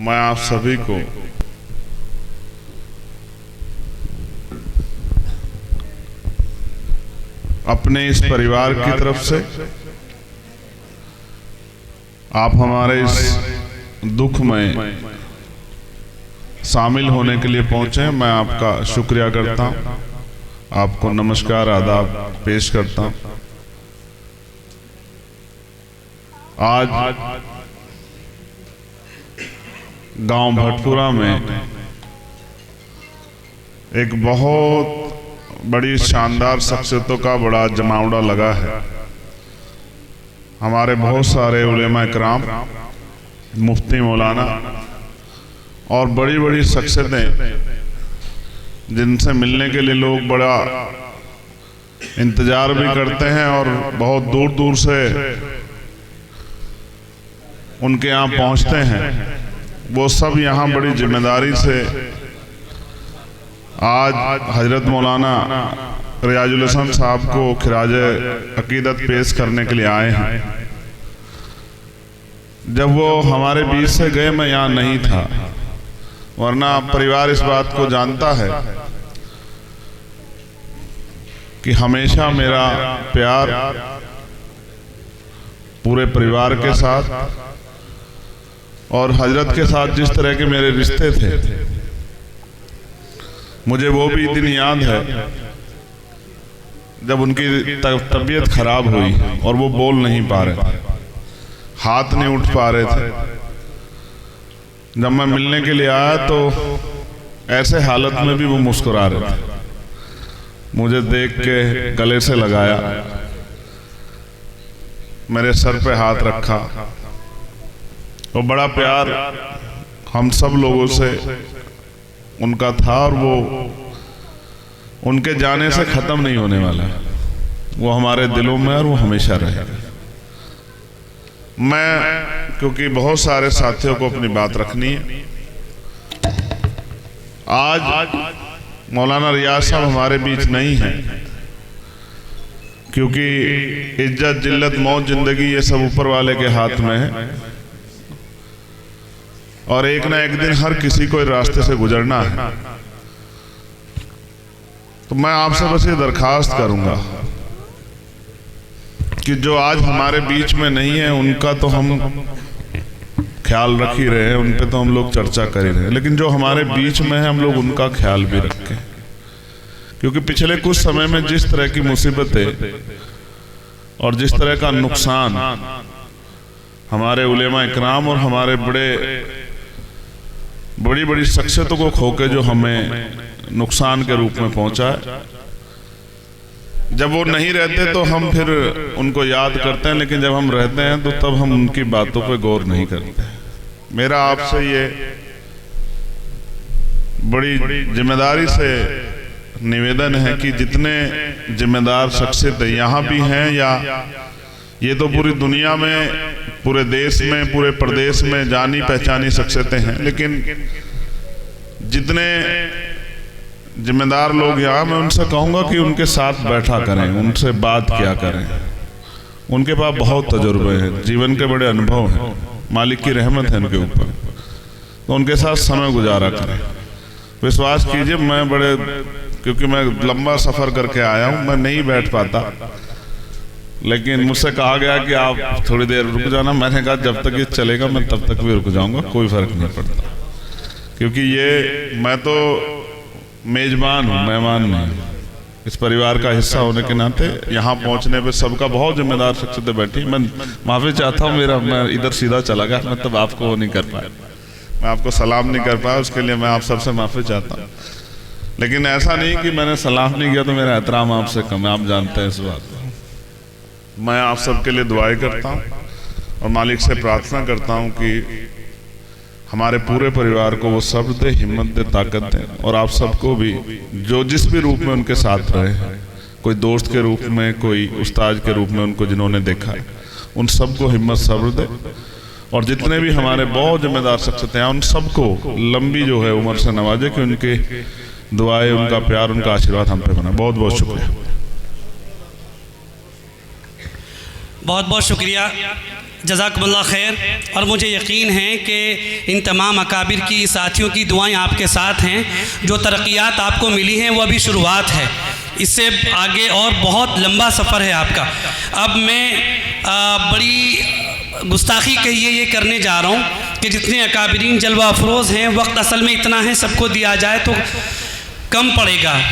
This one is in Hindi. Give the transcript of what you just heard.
मैं आप सभी को अपने इस परिवार की तरफ से आप हमारे इस दुख में शामिल होने के लिए पहुंचे, मैं आपका शुक्रिया करता हूं। आपको नमस्कार आदाब पेश करता हूं। आज गांव भटपुरा में एक बहुत बड़ी शानदार शख्सियतों का बड़ा जमावड़ा लगा है। हमारे बहुत सारे उलेमा इकराम, मुफ्ती मौलाना और बड़ी बड़ी शख्सियतें जिनसे मिलने के लिए लोग बड़ा इंतजार भी करते हैं और बहुत दूर दूर से उनके यहाँ पहुँचते हैं। वो सब यहाँ बड़ी जिम्मेदारी से आज हजरत मौलाना रियाजुल हसन साहब को खिराज अकीदत पेश करने के लिए आए हैं। जब वो हमारे बीच से गए मैं यहाँ नहीं था, वरना परिवार इस बात को जानता है कि हमेशा मेरा प्यार पूरे परिवार के साथ और हजरत के साथ जिस तरह के मेरे रिश्ते थे, मुझे वो भी दिन याद है जब उनकी तबीयत खराब हुई और वो बोल नहीं पा रहे थे, हाथ नहीं उठ पा रहे थे। जब मैं मिलने के लिए आया तो ऐसे हालत में भी वो मुस्कुरा रहे थे। मुझे देख के गले से लगाया, मेरे सर पे हाथ रखा। तो बड़ा प्यार हम सब लोगों से उनका था और वो उनके जाने से ख़त्म नहीं होने वाला। वो हमारे दिलों में और वो हमेशा रहेगा। मैं क्योंकि बहुत सारे साथियों को अपनी बात रखनी है, आज मौलाना रियाज साहब हमारे बीच नहीं हैं, क्योंकि इज्जत जिल्लत मौत जिंदगी ये सब ऊपर वाले के हाथ में है और एक ना एक दिन हर किसी को इस रास्ते से गुजरना है। तो मैं आपसे बस ये दरखास्त करूंगा कि जो आज हमारे बीच में नहीं है उनका तो हम ख्याल रख ही रहे हैं, उन पे तो हम लोग चर्चा कर ही रहे हैं, लेकिन जो हमारे बीच में है हम लोग उनका ख्याल भी रखें। क्योंकि पिछले कुछ समय में जिस तरह की मुसीबतें और जिस तरह का नुकसान हमारे उलेमा इकराम और हमारे बड़ी बड़ी शख्सियतों को खोके जो हमें नुकसान के रूप में पहुंचा है, जब वो नहीं रहते तो हम फिर उनको याद करते हैं, लेकिन जब हम रहते हैं तो तब हम उनकी बातों पे गौर नहीं करते। मेरा आपसे ये बड़ी जिम्मेदारी से निवेदन है कि जितने जिम्मेदार शख्सियत यहाँ भी हैं या ये तो पूरी दुनिया में, पूरे देश में, पूरे प्रदेश में जानी पहचानी शख्सियतें हैं, लेकिन जितने जिम्मेदार लोग यहाँ, मैं उनसे कहूँगा कि उनके साथ बैठा करें, उनसे बात किया करें। उनके पास बहुत तजुर्बे हैं, जीवन के बड़े अनुभव हैं, मालिक की रहमत है उनके ऊपर, तो उनके साथ समय गुजारा करें। विश्वास कीजिए, क्योंकि मैं लंबा सफ़र करके आया हूँ, मैं नहीं बैठ पाता, लेकिन मुझसे कहा गया कि आप थोड़ी देर रुक जाना। मैंने कहा जब तक ये चलेगा मैं तब तक भी रुक जाऊँगा, कोई फ़र्क नहीं पड़ता, क्योंकि ये मैं तो मेजबान हूँ, मेहमान नहीं। इस परिवार का हिस्सा होने के नाते यहाँ पहुँचने पे सबका बहुत जिम्मेदार शख्सियतें बैठी। मैं माफ़ी चाहता हूँ, मैं इधर सीधा चला गया, मतलब आपको वो नहीं कर पाया, मैं आपको सलाम नहीं कर पाया, उसके लिए मैं आप सबसे माफ़ी चाहता हूँ। लेकिन ऐसा नहीं कि मैंने सलाम नहीं किया तो मेरा एहतराम आपसे कम है, आप जानते हैं इस बात को। मैं आप सबके लिए दुआएं करता हूँ और मालिक से प्रार्थना करता हूँ कि हमारे पूरे परिवार को वो सब्र दे, हिम्मत दे, ताकत दे, और आप सबको भी जो जिस भी रूप में उनके साथ रहे, कोई दोस्त के रूप में, कोई उस्ताद के रूप में उनको जिन्होंने देखा, उन सबको हिम्मत सब्र दे, और जितने भी हमारे बहुत जिम्मेदार शख्सियतें हैं उन सबको लंबी जो है उम्र से नवाजे, कि उनके दुआएं, उनका प्यार, उनका आशीर्वाद हम पे बना। बहुत बहुत शुक्रिया। बहुत बहुत शुक्रिया जज़ाकमुल्लाह खैर। और मुझे यकीन है कि इन तमाम अकाबिर की साथियों की दुआएं आपके साथ हैं। जो तरक्यात आपको मिली हैं वो अभी शुरुआत है, इससे आगे और बहुत लंबा सफ़र है आपका। अब मैं बड़ी गुस्ताखी कहिए ये करने जा रहा हूँ कि जितने अकाबिरीन जलवा अफरोज़ हैं, वक्त असल में इतना है, सबको दिया जाए तो कम पड़ेगा।